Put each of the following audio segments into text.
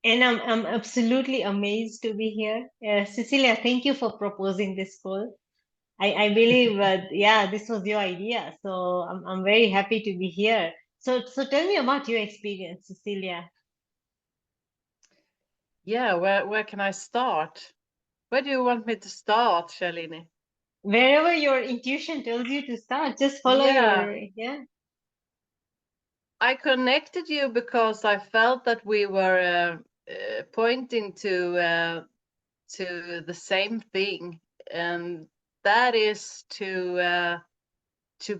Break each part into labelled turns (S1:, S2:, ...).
S1: And I'm absolutely amazed to be here. Cecilia, thank you for proposing this poll. I believe, yeah, this was your idea. So I'm very happy to be here. So tell me about your experience, Cecilia.
S2: Yeah, where can I start? Where do you want me to start, Shalini?
S1: Wherever your intuition tells you to start, just follow
S2: Yeah,
S1: your, yeah.
S2: I connected you because I felt that we were pointing to the same thing, and that is to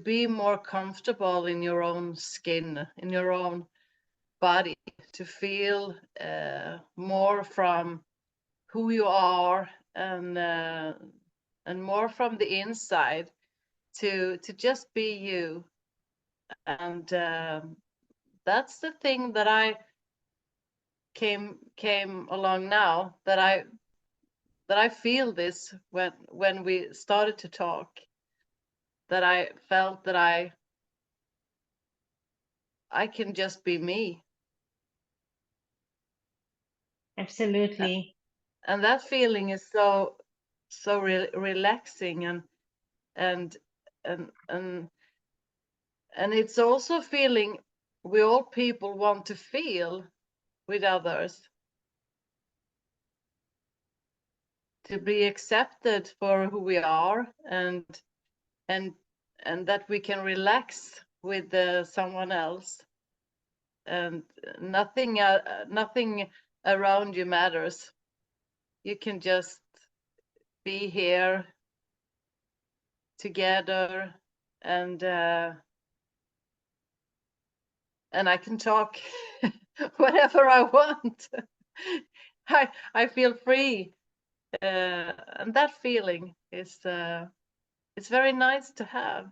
S2: be more comfortable in your own skin, in your own body, to feel more from who you are, and more from the inside, to just be you. And that's the thing that I came along now, that I feel this when we started to talk, that I felt that I can just be me.
S1: Absolutely.
S2: And that feeling is so relaxing, and and and and it's also feeling we all people want to feel with others, to be accepted for who we are, and and that we can relax with someone else, and nothing around you matters. You can just be here together, and I can talk whatever I want. I feel free, and that feeling is it's very nice to have.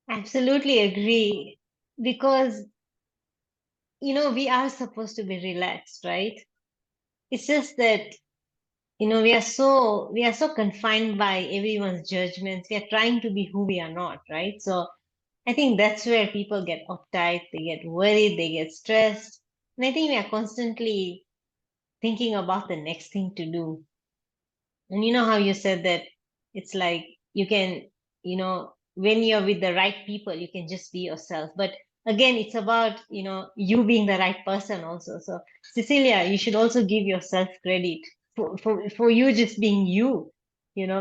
S1: Absolutely agree. Because, we are supposed to be relaxed, right? It's just that, we are so confined by everyone's judgments. We are trying to be who we are not, right? So I think that's where people get uptight, they get worried, they get stressed. And I think we are constantly thinking about the next thing to do. And you know how you said that it's like you can, when you're with the right people, you can just be yourself. But again, it's about, you being the right person also. So, Cecilia, you should also give yourself credit for you just being you,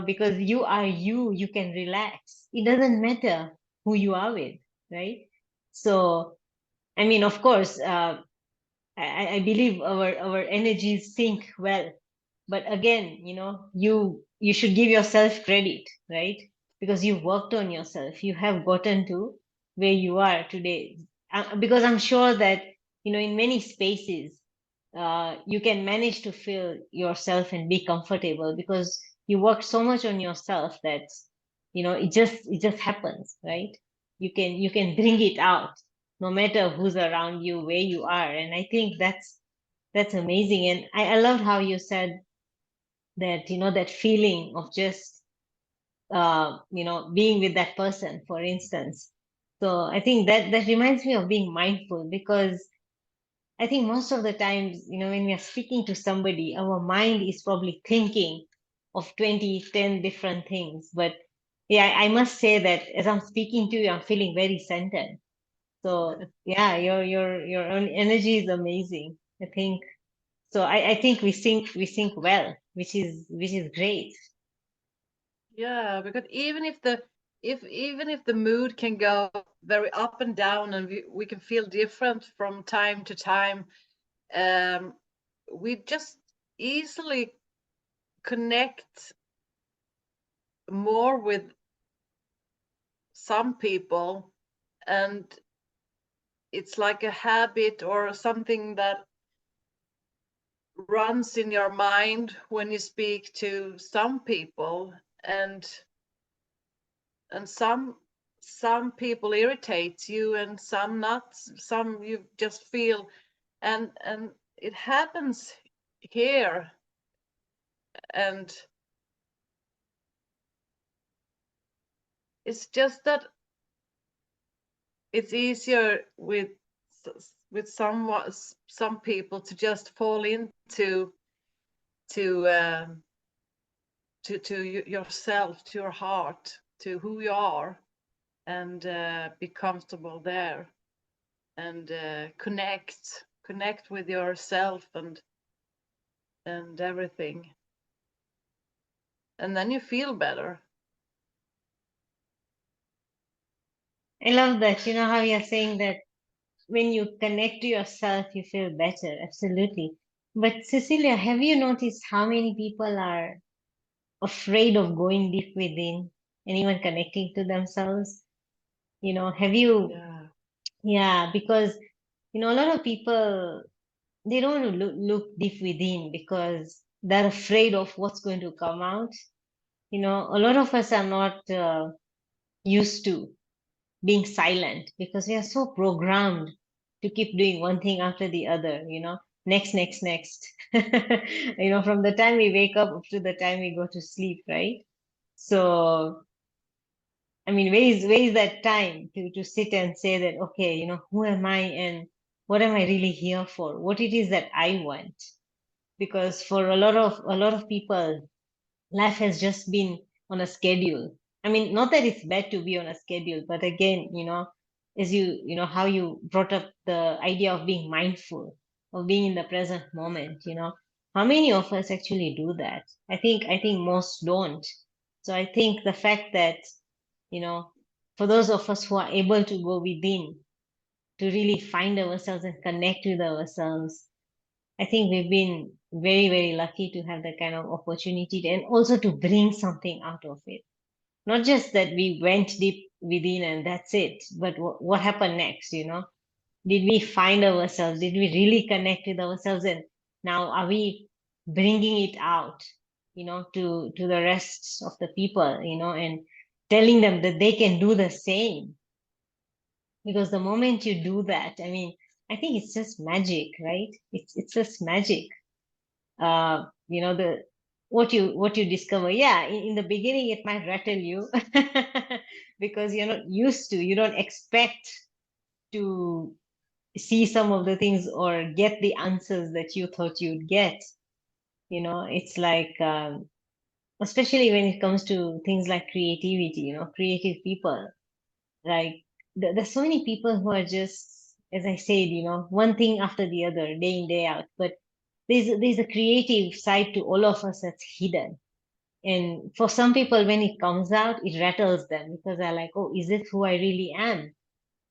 S1: because you are you, you can relax. It doesn't matter who you are with, right? So, I mean, of course, I believe our energies sync well, but again, you should give yourself credit, right? Because you've worked on yourself, you have gotten to where you are today. Because I'm sure that in many spaces, you can manage to feel yourself and be comfortable because you worked so much on yourself that it just happens, right? You can bring it out no matter who's around you, where you are. And I think that's amazing. And I loved how you said that that feeling of just being with that person, for instance. So I think that reminds me of being mindful, because I think most of the times, when we are speaking to somebody, our mind is probably thinking of 20, 10 different things. But yeah, I must say that as I'm speaking to you, I'm feeling very centered. So yeah, your own energy is amazing. I think so. I think we sync well, which is great.
S2: Yeah, because even if the mood can go very up and down, and we can feel different from time to time, um, we just easily connect more with some people, and it's like a habit or something that runs in your mind when you speak to some people, and some people irritate you, and some not, some you just feel, and it happens here. And it's just that it's easier with with some people to just fall into yourself, to your heart, to who you are, and be comfortable there, and connect with yourself and everything, and then you feel better.
S1: I love that. You know how you're saying that when you connect to yourself, you feel better. Absolutely. But Cecilia, have you noticed how many people are afraid of going deep within and even connecting to themselves? Have you,
S2: Yeah.
S1: yeah, because, a lot of people, they don't want to look deep within because they're afraid of what's going to come out. A lot of us are not used to being silent because we are so programmed to keep doing one thing after the other, next, next, next. From the time we wake up to the time we go to sleep, right? So, I mean, where is that time to sit and say that, okay, who am I and what am I really here for? What it is that I want? Because for a lot of people, life has just been on a schedule. I mean, not that it's bad to be on a schedule, but again, as how you brought up the idea of being mindful, of being in the present moment, how many of us actually do that? I think most don't. So I think the fact that, you know, for those of us who are able to go within, to really find ourselves and connect with ourselves, I think we've been very, very lucky to have that kind of opportunity and also to bring something out of it. Not just that we went deep within and that's it, but what happened next, Did we find ourselves? Did we really connect with ourselves? And now are we bringing it out, to the rest of the people, and telling them that they can do the same? Because the moment you do that, I mean, I think it's just magic, right? It's just magic. The what you discover, yeah, in the beginning it might rattle you because you're not used to, you don't expect to see some of the things or get the answers that you thought you'd get. It's like, especially when it comes to things like creativity, creative people, like there's so many people who are just, as I said, one thing after the other, day in, day out. But there's a creative side to all of us that's hidden. And for some people, when it comes out, it rattles them because they're like, oh, is this who I really am?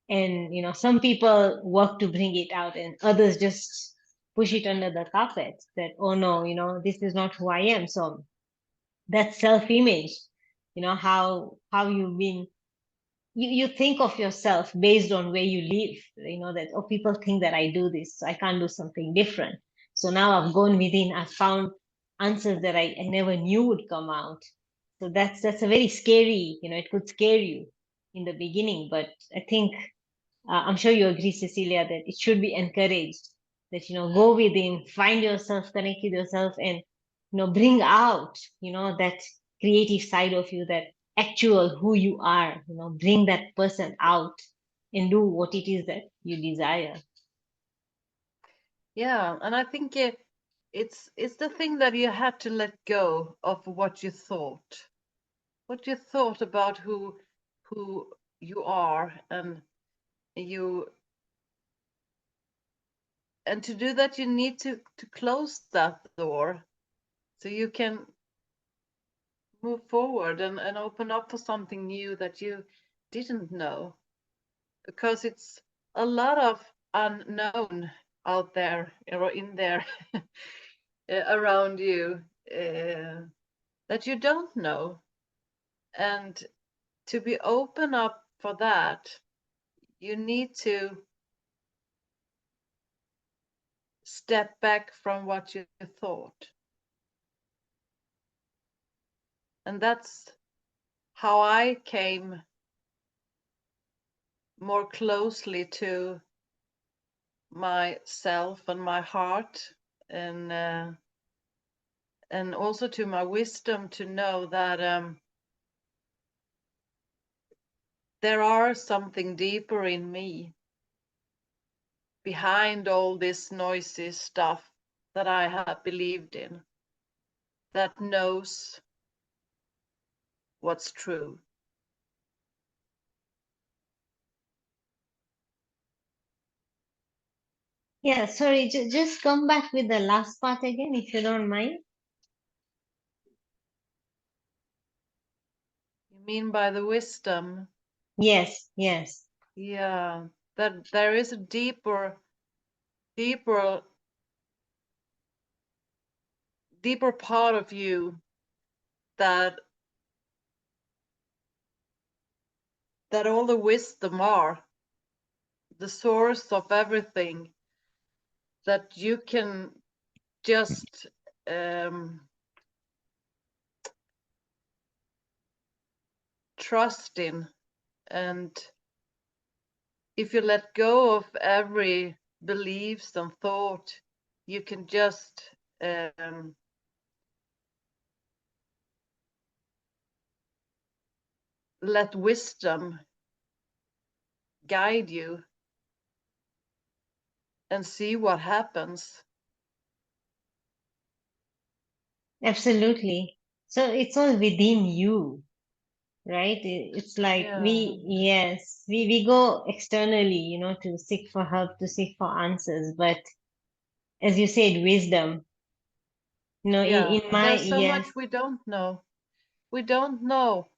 S1: And, some people work to bring it out and others just push it under the carpet that, oh no, this is not who I am. So that self-image, how you've been, you think of yourself based on where you live, that, oh, people think that I do this, so I can't do something different. So now I've gone within, I've found answers that I never knew would come out. So that's a very scary, it could scare you in the beginning, but I think, I'm sure you agree, Cecilia, that it should be encouraged that, go within, find yourself, connect with yourself, and, bring out, that creative side of you, that actual who you are, bring that person out and do what it is that you desire.
S2: Yeah, and I think it's the thing that you have to let go of what you thought about who you are, you and to do that you need to close that door so you can move forward and open up for something new that you didn't know, because it's a lot of unknown out there or in there around you, that you don't know. And to be open up for that, you need to step back from what you thought. And that's how I came more closely to myself and my heart, and also to my wisdom, to know that there are something deeper in me behind all this noisy stuff that I have believed in, that knows what's true.
S1: Yeah, sorry, just come back with the last part again, if you don't mind.
S2: You mean by the wisdom?
S1: Yes, yes.
S2: Yeah, that there is a deeper, deeper part of you that all the wisdom are, the source of everything, that you can just trust in. And if you let go of every beliefs and thought, you can just let wisdom guide you and see what happens.
S1: Absolutely. So it's all within you, right? It's like
S2: Yeah,
S1: yes, we go externally, to seek for help, to seek for answers. But as you said, wisdom,
S2: yeah.
S1: in my,
S2: There's so
S1: yes,
S2: much we don't know. We don't know.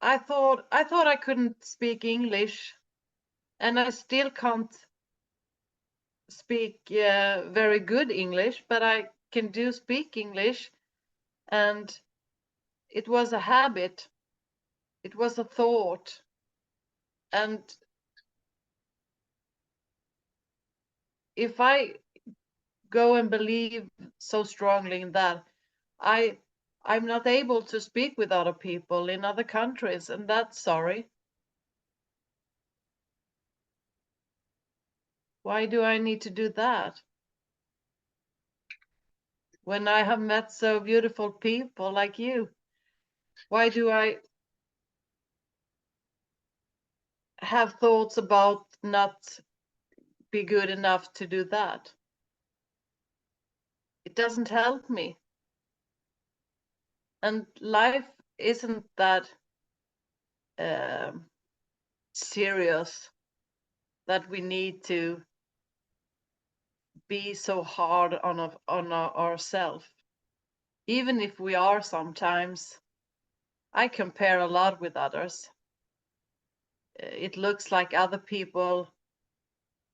S2: I thought I couldn't speak English, and I still can't speak very good English, but I can do speak English. And it was a habit, it was a thought. And if I go and believe so strongly in that, I I'm not able to speak with other people in other countries, and that's sorry. Why do I need to do that when I have met so beautiful people like you? Why do I have thoughts about not be good enough to do that? It doesn't help me. And life isn't that um serious that we need to be so hard on ourselves. Even if we are sometimes, I compare a lot with others. It looks like other people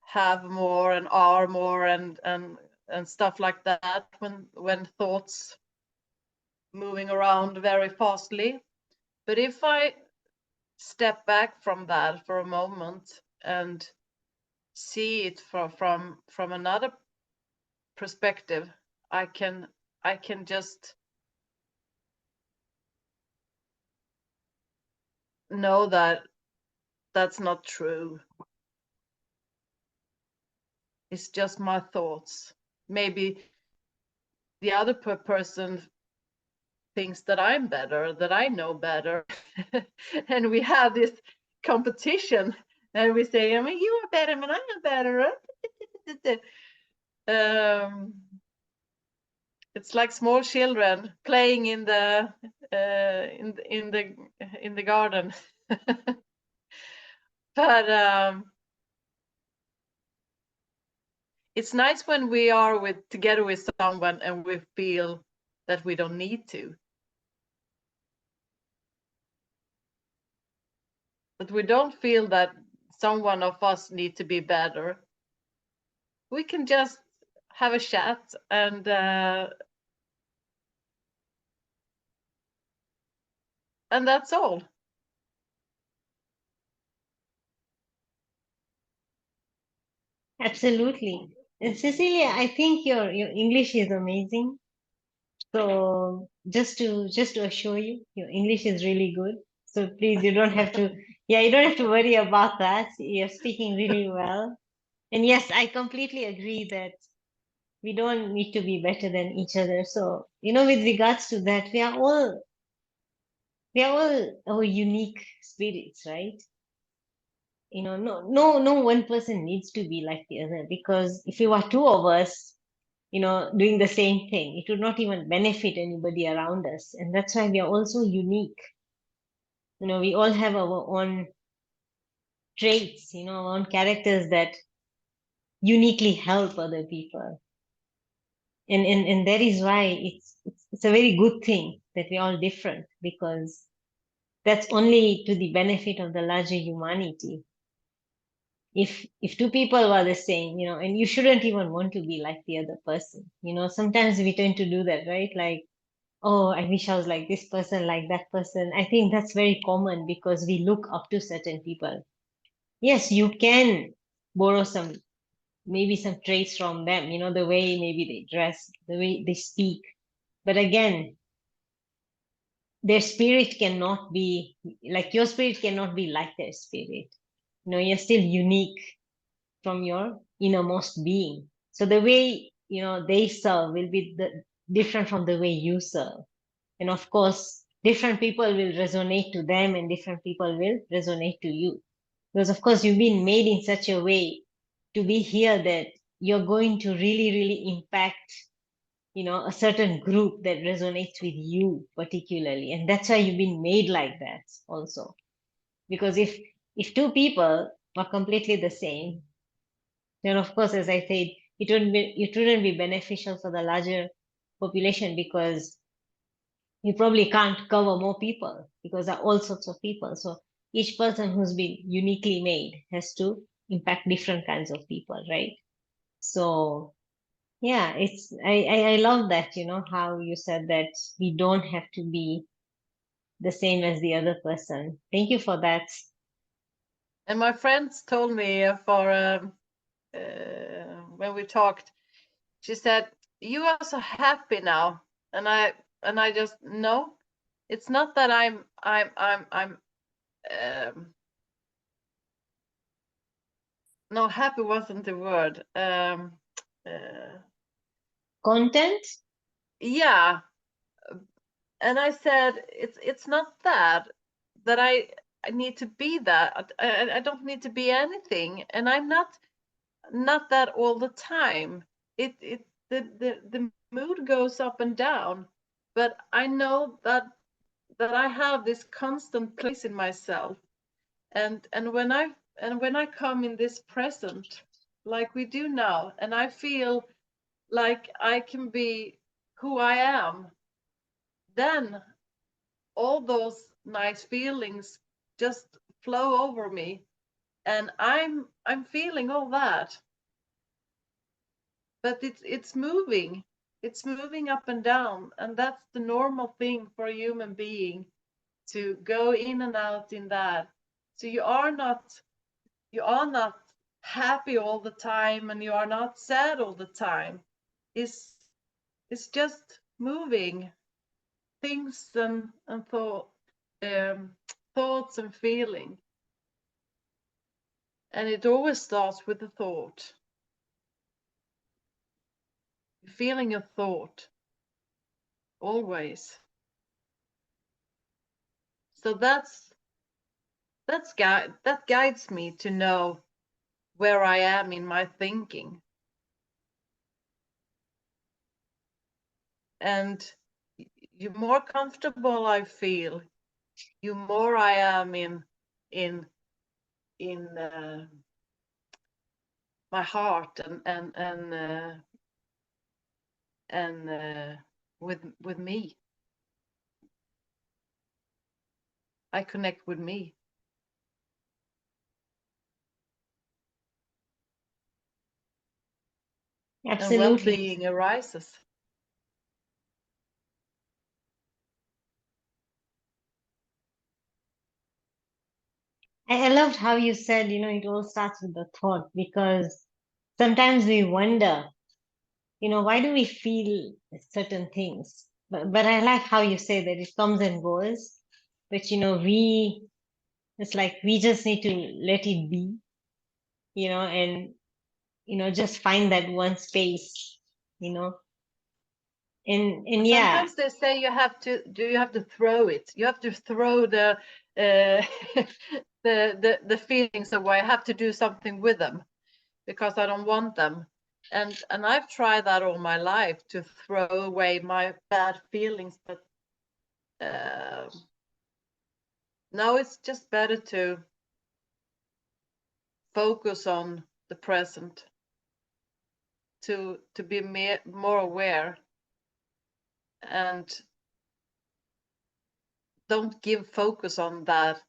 S2: have more and are more and stuff like that when thoughts moving around very fastly. But if I step back from that for a moment and see it from another perspective, I can just know that that's not true. It's just my thoughts. Maybe the other person thinks that I'm better, that I know better. And we have this competition, and we say, I mean, you are better, and I'm better. um, it's like small children playing in the garden. But it's nice when we are together with someone and we feel that we don't need to, that we don't feel that someone of us need to be better. We can just have a chat, and that's all.
S1: absolutely. And Cecilia, I think your English is amazing. So just to assure you, your English is really good. So please, you don't have to, yeah, you don't have to worry about that. You're speaking really well. And yes, I completely agree that we don't need to be better than each other. So, with regards to that, we are all our unique spirits, right? no one person needs to be like the other, because if you are two of us, doing the same thing, it would not even benefit anybody around us. And that's why we are also unique. We all have our own traits, our own characters that uniquely help other people. And that is why it's a very good thing that we're all different, because that's only to the benefit of the larger humanity. If two people were the same, and you shouldn't even want to be like the other person. Sometimes we tend to do that, right? Like, oh, I wish I was like this person, like that person. I think that's very common because we look up to certain people. Yes, you can borrow maybe some traits from them, the way maybe they dress, the way they speak. But again, their spirit cannot be like your spirit, cannot be like their spirit. You're still unique from your innermost being. So the way, they serve will be different from the way you serve. And of course, different people will resonate to them and different people will resonate to you. Because of course, you've been made in such a way to be here that you're going to really, really impact, a certain group that resonates with you particularly. And that's why you've been made like that also. Because if two people are completely the same, then of course, as I said, it wouldn't be beneficial for the larger population, because you probably can't cover more people because there are all sorts of people. So each person who's been uniquely made has to impact different kinds of people, right? So yeah, I love that, how you said that we don't have to be the same as the other person. Thank you for that.
S2: And my friends told me for when we talked, she said, "You are so happy now," and I just no, it's not that I'm no, happy wasn't the word. Uh,
S1: Content?
S2: yeah, and I said it's not that I need to be that. I don't need to be anything, and I'm not that all the time. It the mood goes up and down, but I know that I have this constant place in myself, and when I come in this present, like we do now, and I feel like I can be who I am, then all those nice feelings just flow over me, and I'm feeling all that, but it's moving up and down, and that's the normal thing for a human being, to go in and out in that. So you are not happy all the time, and you are not sad all the time. It's just moving things and um, thoughts and feeling, and it always starts with a thought, feeling a thought always. So that guides me to know where I am in my thinking. And you more comfortable I feel, you more I am in my heart, and with me. I connect with me, and
S1: Absolutely.
S2: well-being arises.
S1: I loved how you said, it all starts with the thought, because sometimes we wonder, why do we feel certain things? But I like how you say that it comes and goes. But, it's like we just need to let it be, and, just find that one space, you know, And yeah,
S2: Sometimes they say you have to throw it. You have to throw the the feelings away. I have to do something with them because I don't want them. And I've tried that all my life, to throw away my bad feelings, but now it's just better to focus on the present, to be more aware, and don't give focus on that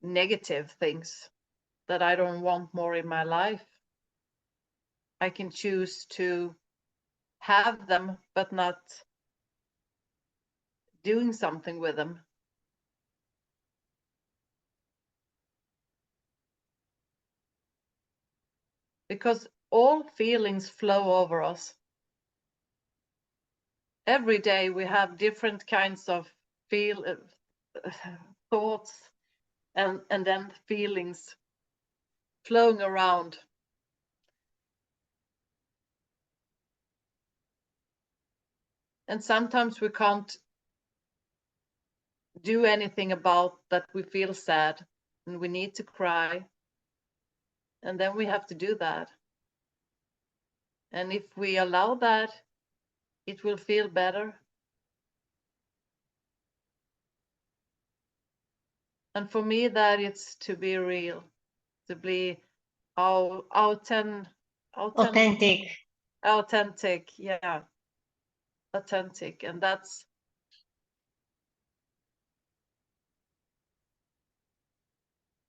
S2: negative things that I don't want more in my life. I can choose to have them, but not doing something with them. Because all feelings flow over us. Every day we have different kinds of thoughts and then feelings flowing around. And sometimes we can't do anything about that. We feel sad and we need to cry. And then we have to do that. And if we allow that, it will feel better. And for me, that it's to be real, to be authentic. Authentic, yeah, authentic. And that's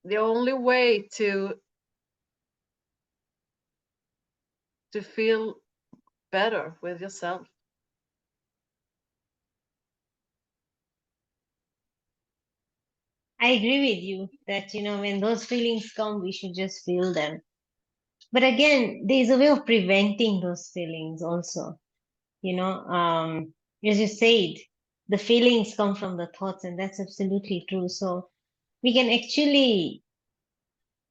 S2: the only way to feel better with yourself.
S1: I agree with you that, when those feelings come, we should just feel them. But again, there's a way of preventing those feelings also. As you said, the feelings come from the thoughts, and that's absolutely true. So we can actually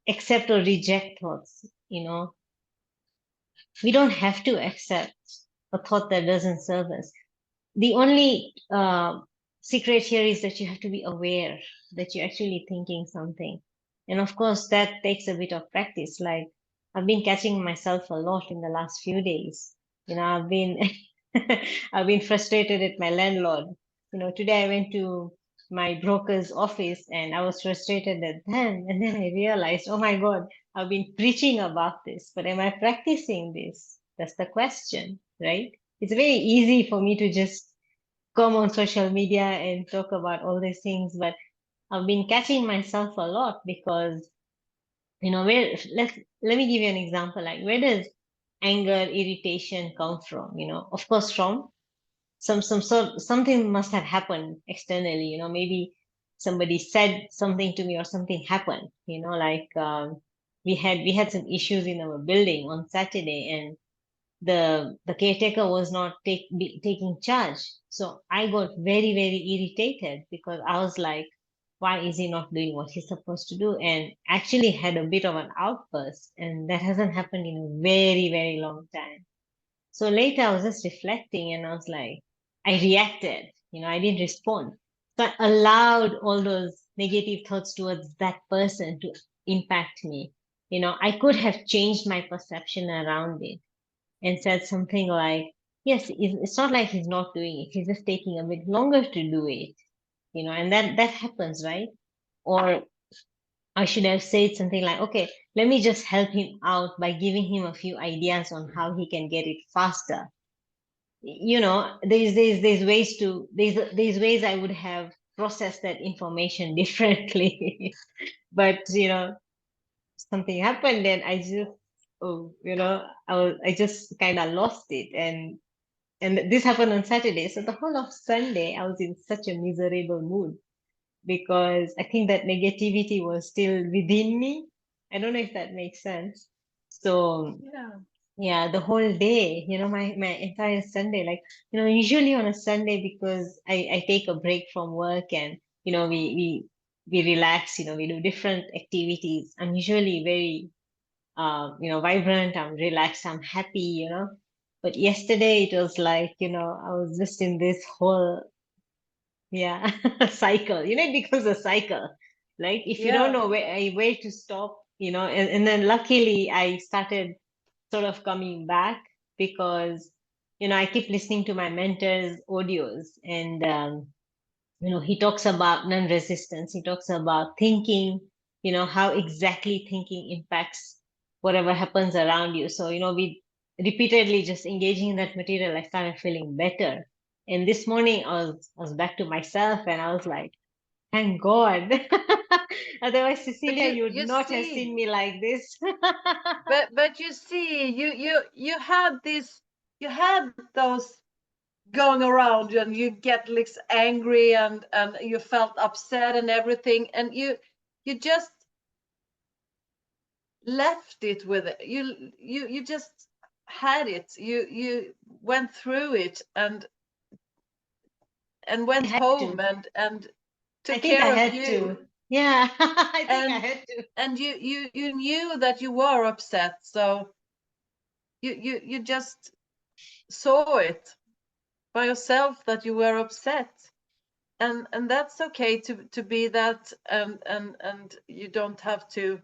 S1: accept or reject thoughts. We don't have to accept a thought that doesn't serve us. The only secret here is that you have to be aware that you're actually thinking something. And of course, that takes a bit of practice. Like, I've been catching myself a lot in the last few days. I've been I've been frustrated at my landlord. Today I went to my broker's office and I was frustrated at them. And then I realized, oh my God, I've been preaching about this, but am I practicing this? That's the question, right? It's very easy for me to just come on social media and talk about all these things, but I've been catching myself a lot because, where let me give you an example. Like, where does anger, irritation come from? Of course, from something must have happened externally. Maybe somebody said something to me or something happened. Like, we had some issues in our building on Saturday, and the caretaker was not taking charge. So I got very, very irritated because I was like, why is he not doing what he's supposed to do? And actually had a bit of an outburst, and that hasn't happened in a very, very long time. So later I was just reflecting and I was like, I reacted, I didn't respond. So I allowed all those negative thoughts towards that person to impact me. I could have changed my perception around it and said something like, yes, it's not like he's not doing it. He's just taking a bit longer to do it, and that happens, right? Or I should have said something like, okay, let me just help him out by giving him a few ideas on how he can get it faster. There's ways I would have processed that information differently. But something happened and I just, oh, I just kind of lost it. And this happened on Saturday. So the whole of Sunday, I was in such a miserable mood because I think that negativity was still within me. I don't know if that makes sense. So
S2: Yeah.
S1: yeah, the whole day, my entire Sunday, like, usually on a Sunday, because I take a break from work and, we relax, we do different activities. I'm usually very, vibrant, I'm relaxed, I'm happy. But yesterday it was like, I was just in this whole, yeah, cycle. It becomes a cycle. Like if you don't
S2: Yeah.
S1: know where to stop, and then luckily I started sort of coming back because, I keep listening to my mentor's audios, and he talks about non-resistance. He talks about thinking, how exactly thinking impacts whatever happens around you. So, we repeatedly just engaging in that material, I started feeling better. And this morning I was back to myself, and I was like, thank God. Otherwise,
S2: But
S1: Cecilia, you would
S2: you
S1: not have
S2: see,
S1: seen me like this.
S2: but you see, you had this, you had those going around you, and you get like angry, and you felt upset and everything, and you just left it with it. You just had it. You went through it, and
S1: I
S2: went
S1: had
S2: home,
S1: to.
S2: and
S1: I
S2: took
S1: think I
S2: care of
S1: had
S2: you,
S1: to. Yeah, I think I
S2: and
S1: had to.
S2: you knew that you were upset, so you just saw it by yourself that you were upset, and that's okay to be that, and you don't have to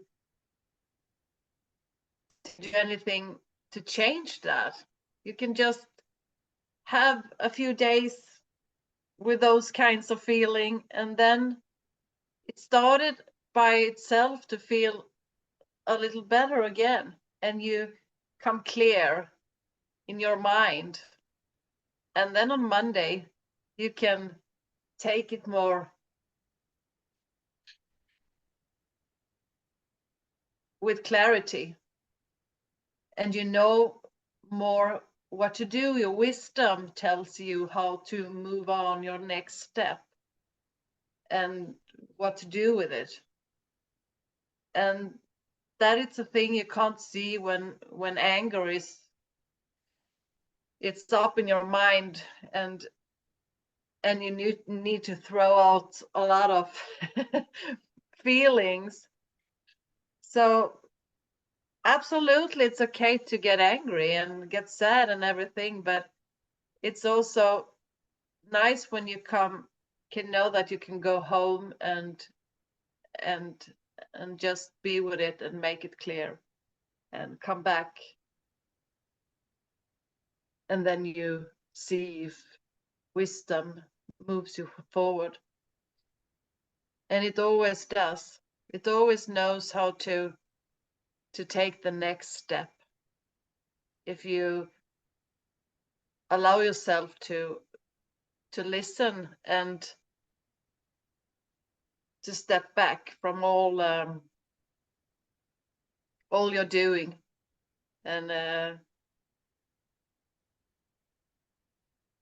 S2: do anything to change that. You can just have a few days with those kinds of feeling, and then it started by itself to feel a little better again, and you come clear in your mind, and then on Monday you can take it more with clarity, and you know more what to do. Your wisdom tells you how to move on your next step and what to do with it. And that it's a thing you can't see when anger is, it's up in your mind, and you need to throw out a lot of feelings. So absolutely, it's okay to get angry and get sad and everything, but it's also nice when you can know that you can go home and and just be with it and make it clear and come back, and then you see if wisdom moves you forward. And it always does. It always knows how to take the next step if you allow yourself to listen and to step back from all you're doing, and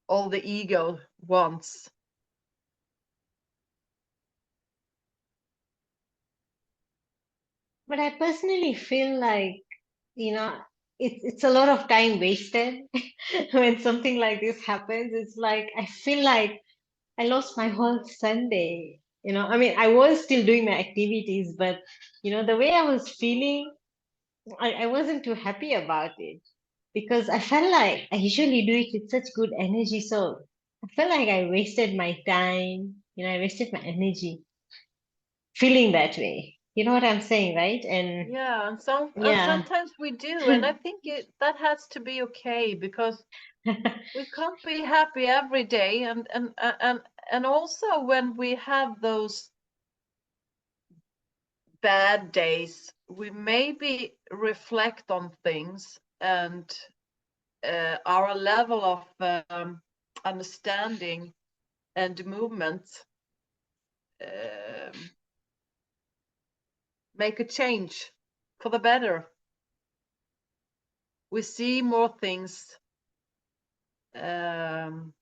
S2: all the ego wants.
S1: But I personally feel like, you know, it's a lot of time wasted when something like this happens. It's like I feel like I lost my whole Sunday. I mean, I was still doing my activities, but the way I was feeling, I wasn't too happy about it because I felt like I usually do it with such good energy. So I felt like I wasted my time, I wasted my energy feeling that way. You know what I'm saying, right? And
S2: Yeah, and
S1: yeah.
S2: sometimes we do, and I think that has to be okay, because we can't be happy every day, and also when we have those bad days, we maybe reflect on things, and our level of understanding and movement um, make a change for the better. We see more things. Um,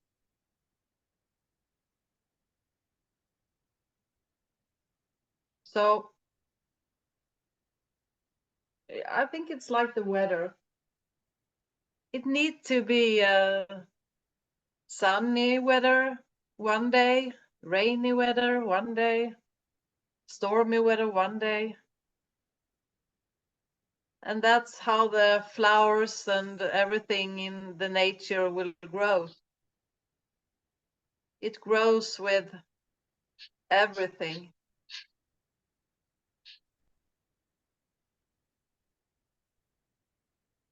S2: so I think it's like the weather. It needs to be sunny weather one day, rainy weather one day, stormy weather one day. And that's how the flowers and everything in the nature will grow. It grows with everything.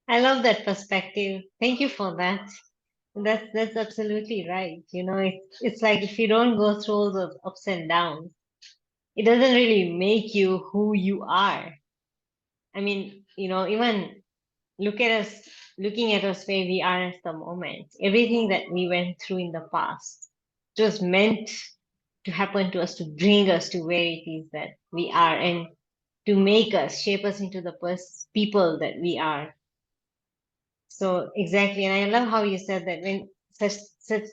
S1: I love that perspective. Thank you for that. That's absolutely right. It's like if you don't go through all those ups and downs, it doesn't really make you who you are. I mean, even look at us, looking at us where we are at the moment. Everything that we went through in the past, it was meant to happen to us to bring us to where it is that we are and to make us, shape us into the people that we are. So exactly, and I love how you said that when such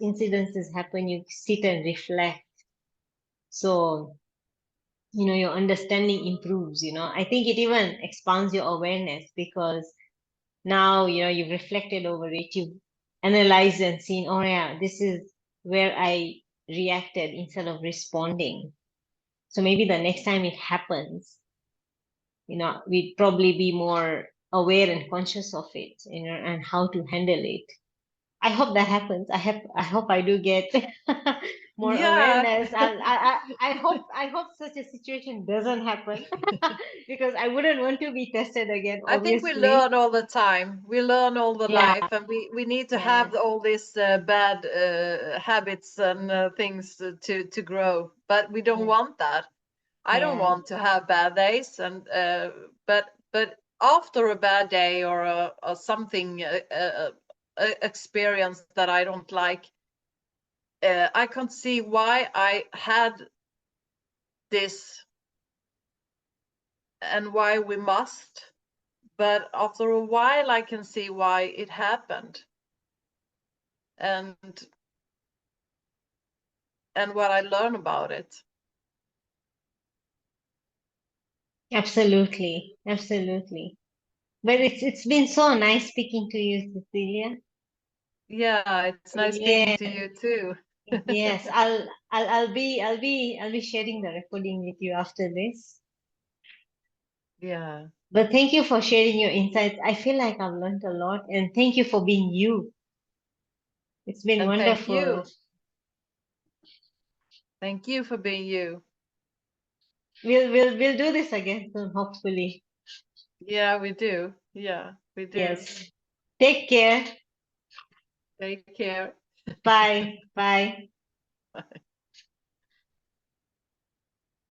S1: incidences happen, you sit and reflect. So your understanding improves. I think it even expands your awareness because now you've reflected over it, you've analyzed and seen, oh yeah, this is where I reacted instead of responding. So maybe the next time it happens, we'd probably be more aware and conscious of it, and how to handle it. I hope that happens. I hope I do get more
S2: Yeah.
S1: awareness. I hope such a situation doesn't happen because I wouldn't want to be tested again,
S2: I think we
S1: obviously.
S2: learn all the time. We learn all the
S1: Yeah,
S2: life, and we need to
S1: yeah,
S2: have all these bad habits and things to grow. But we don't
S1: yeah,
S2: want that. I don't
S1: yeah.
S2: want to have bad days, and but after a bad day or something experience that I don't like, I can't see why I had this and why we must. But after a while, I can see why it happened, and what I learn about it.
S1: Absolutely, absolutely. But it's been so nice speaking to you, Cecilia.
S2: Yeah, it's nice speaking
S1: Yeah,
S2: to you too.
S1: yes. I'll be sharing the recording with you after this.
S2: Yeah,
S1: But thank you for sharing your insights. I feel like I've learned a lot, and thank you for being you. It's been
S2: and
S1: wonderful.
S2: thank you for being you.
S1: We'll do this again soon, hopefully.
S2: Yeah, we do. Yeah, we do.
S1: Yes. Take care.
S2: Take care.
S1: Bye. Bye.